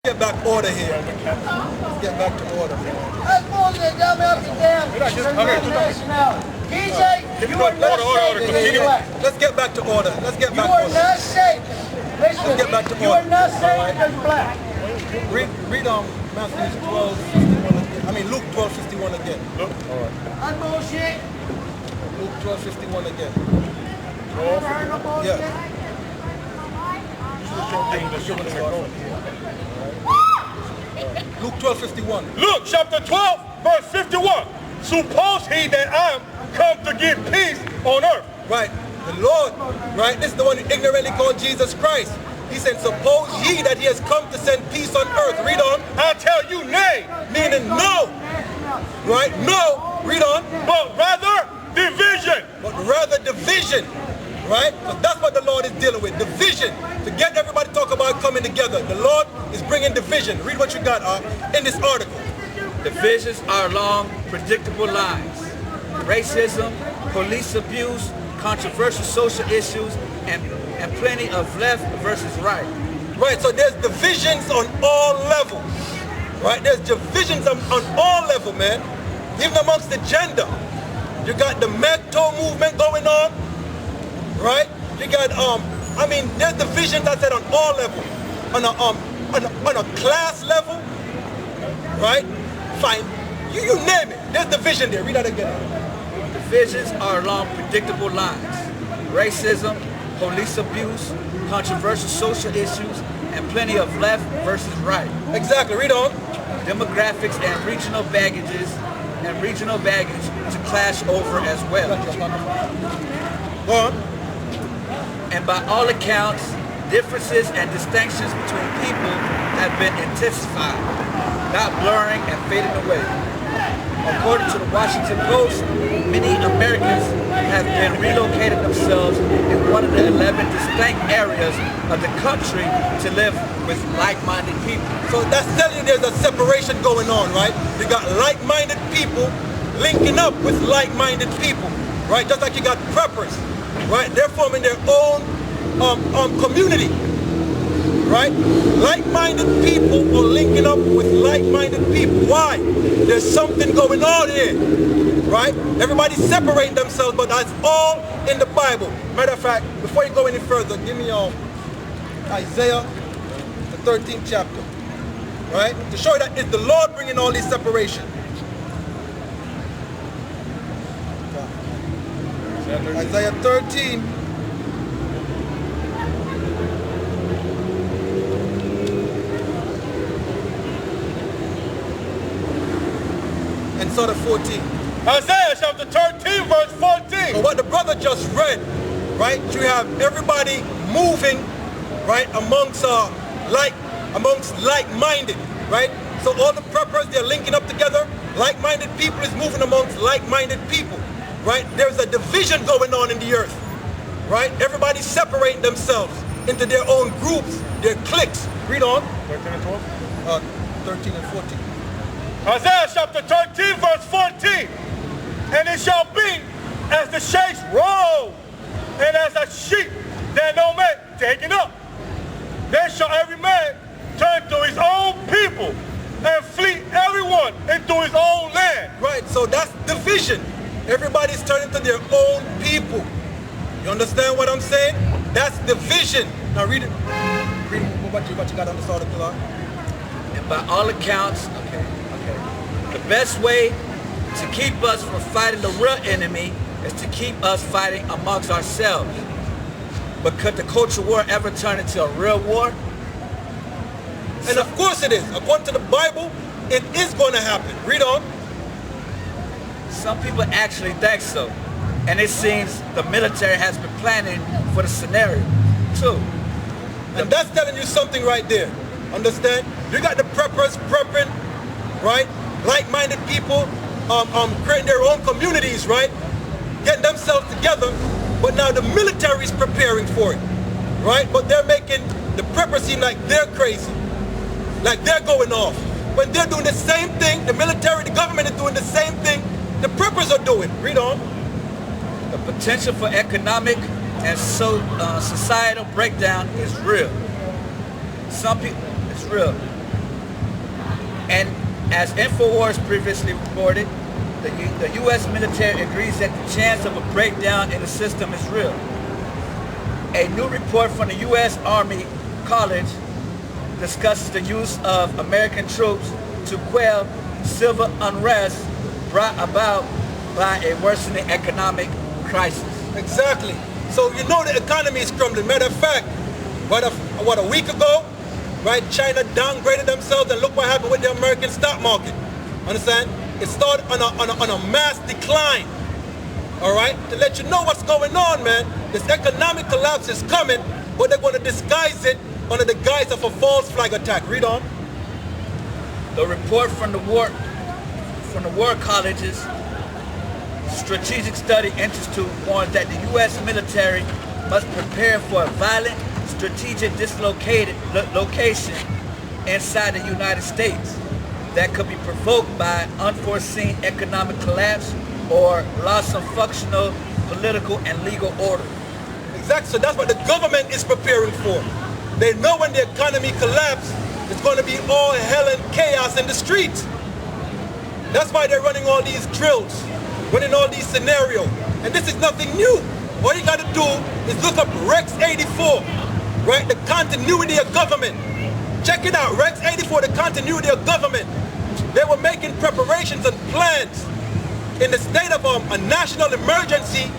Get back order here. Let's get back to order. That's bullshit. Y'all be up and down. DJ, you are not shaking. Let's get back to order. Let's get back to order. You are not shaking. Listen, let's get back to order. You are not saying you're black. Read Matthew 12, 61 again. I mean Luke 12, 61 again. Luke? All right. That's bullshit. Luke 12, 61 again. Never heard no bullshit. Yeah. Luke 12, 51. Luke chapter 12, verse 51. Suppose he that I am come to give peace on earth. Right. The Lord, right? This is the one who ignorantly called Jesus Christ. He said, suppose ye that he has come to send peace on earth. Read on. I tell you, nay. Meaning no. Right? No. Read on. But rather division. But rather division. Right? Because that's what the Lord is dealing with. Division. Forget everybody talk about coming together. The Lord is bringing division. Read what you got in this article. Divisions are along predictable lines. Racism, police abuse, controversial social issues, and plenty of left versus right. Right, so there's divisions on all levels. Right, there's divisions on all levels, man. Even amongst the gender. You got the Mecto movement going on. Right? You got I mean, there's divisions I said on all levels. On a class level, right? Fine. You name it. There's division there. Read that again. Divisions are along predictable lines. Racism, police abuse, controversial social issues, and plenty of left versus right. Exactly. Read on. Demographics and regional baggage to clash over as well. Go on. And by all accounts, differences and distinctions between people have been intensified, not blurring and fading away. According to the Washington Post, many Americans have been relocated themselves in one of the 11 distinct areas of the country to live with like-minded people. So that's telling you there's a separation going on, right? You got like-minded people linking up with like-minded people, right? Just like you got preppers. Right, they're forming their own community, right? Like-minded people are linking up with like-minded people. Why? There's something going on here, right? Everybody's separating themselves, but that's all in the Bible. Matter of fact, before you go any further, give me Isaiah, the 13th chapter, right? To show you that it's the Lord bringing all this separation. Isaiah 13. And sort of 14. Isaiah chapter 13, verse 14. So what the brother just read, right? You have everybody moving, right, amongst like-minded, right? So all the preppers, they're linking up together. Like-minded people is moving amongst like-minded people. Right? There's a division going on in the earth, right? Everybody's separating themselves into their own groups, their cliques. Read on. 13 and 12? 13 and 14. Isaiah chapter 13, verse 14. And it shall be as the shakes roll, and as a sheep that no man taken up. Then shall every man turn to his own people, and flee everyone into his own land. Right, so that's division. Everybody's turning to their own people. You understand what I'm saying? That's division. Now read it. Read what you got on this article. And by all accounts, the best way to keep us from fighting the real enemy is to keep us fighting amongst ourselves. But could the culture war ever turn into a real war? And of course it is. According to the Bible, it is going to happen. Read on. Some people actually think so, and it seems the military has been planning for the scenario too. And that's telling you something right there. Understand? You got the preppers prepping, right? Like-minded people creating their own communities, right? Getting themselves together, but now the military is preparing for it, right? But they're making the preppers seem like they're crazy, like they're going off. When they're doing the same thing, the military, the government is doing the same thing the preppers are doing. Read on. The potential for economic and societal breakdown is real. Some people, it's real. And as InfoWars previously reported, the U.S. military agrees that the chance of a breakdown in the system is real. A new report from the U.S. Army College discusses the use of American troops to quell civil unrest brought about by a worsening economic crisis. Exactly. So you know the economy is crumbling. Matter of fact, what a week ago, right? China downgraded themselves, and look what happened with the American stock market. Understand? It started on a mass decline. All right? To let you know what's going on, man. This economic collapse is coming, but they're going to disguise it under the guise of a false flag attack. Read on. The report from the War College's Strategic Study Institute warns that the U.S. military must prepare for a violent strategic dislocation inside the United States that could be provoked by unforeseen economic collapse or loss of functional political and legal order. Exactly. So that's what the government is preparing for. They know when the economy collapses, it's going to be all hell and chaos in the streets. That's why they're running all these drills, running all these scenarios. And this is nothing new. All you got to do is look up Rex 84, right? The continuity of government. Check it out, Rex 84, the continuity of government. They were making preparations and plans. In the state of a national emergency,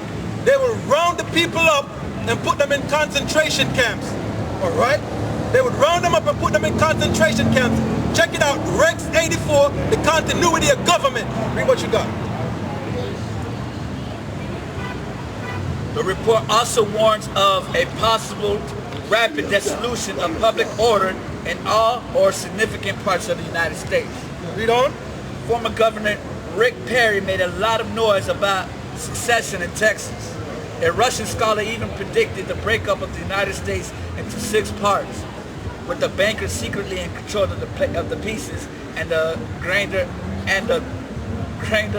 they will round the people up and put them in concentration camps. All right? They would round them up and put them in concentration camps. Check it out, Rex 84, the continuity of government. Read what you got. The report also warns of a possible rapid dissolution of public order in all or significant parts of the United States. Read on. Former Governor Rick Perry made a lot of noise about secession in Texas. A Russian scholar even predicted the breakup of the United States into 6 parts, with the bankers secretly in control of the pieces and the greater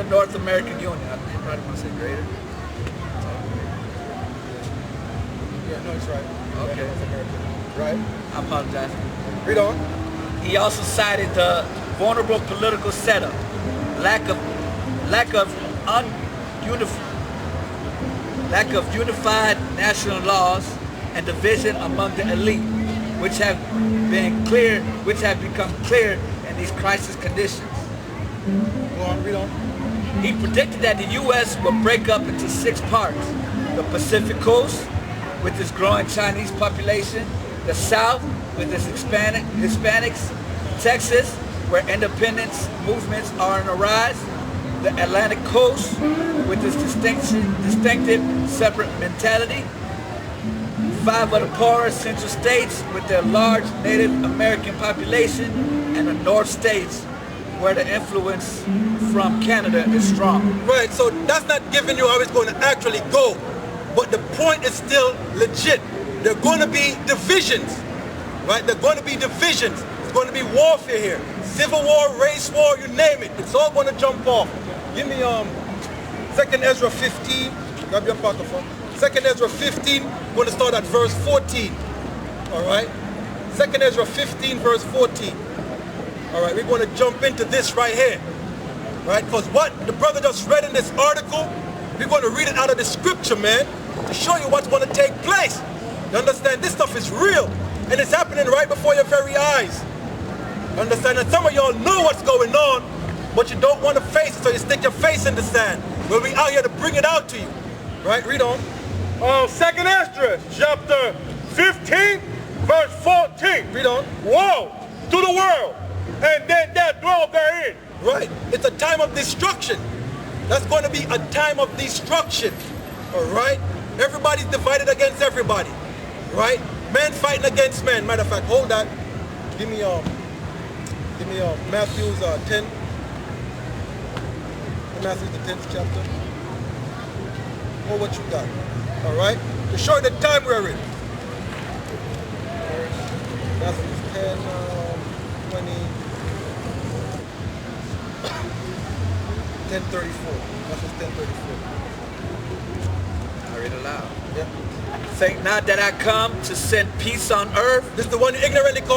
North American Union. I probably want to say greater. Yeah, no, it's right. Okay. Right. I apologize. Read on. He also cited the vulnerable political setup, lack of unified national laws, and division among the elite, which have become clear in these crisis conditions. Go on, read on. He predicted that the U.S. would break up into 6 parts: the Pacific Coast, with its growing Chinese population; the South, with its Hispanics; Texas, where independence movements are on the rise; the Atlantic Coast, with its distinctive separate mentality; 5 of the poorer central states with their large Native American population; and the North states, where the influence from Canada is strong. Right, so that's not giving you how it's going to actually go. But the point is still legit. There are going to be divisions, right? There are going to be divisions. It's going to be warfare here. Civil war, race war, you name it. It's all going to jump off. Give me 2nd Ezra 15. Grab your pocket phone. 2nd Ezra 15, we're going to start at verse 14. All right? 2nd Ezra 15, verse 14. All right, we're going to jump into this right here. Right? Because what the brother just read in this article, we're going to read it out of the scripture, man, to show you what's going to take place. You understand? This stuff is real. And it's happening right before your very eyes. You understand? And some of y'all know what's going on, but you don't want to face it, so you stick your face in the sand. We'll be out here to bring it out to you. Right? Read on. 2nd Ezra, chapter 15, verse 14. Read on. Woe to the world, and then that dwell therein. Right. It's a time of destruction. That's going to be a time of destruction. All right? Everybody's divided against everybody. Right? Men fighting against men. Matter of fact, hold that. Give me Matthew's 10. Matthew's the 10th chapter. Or what you got. All right? To show you the time we're in. Matthew's 10, 20, 10:34. Matthew's 10:34. I read it aloud. Yeah. Think not that I come to send peace on earth. This is the one you ignorantly call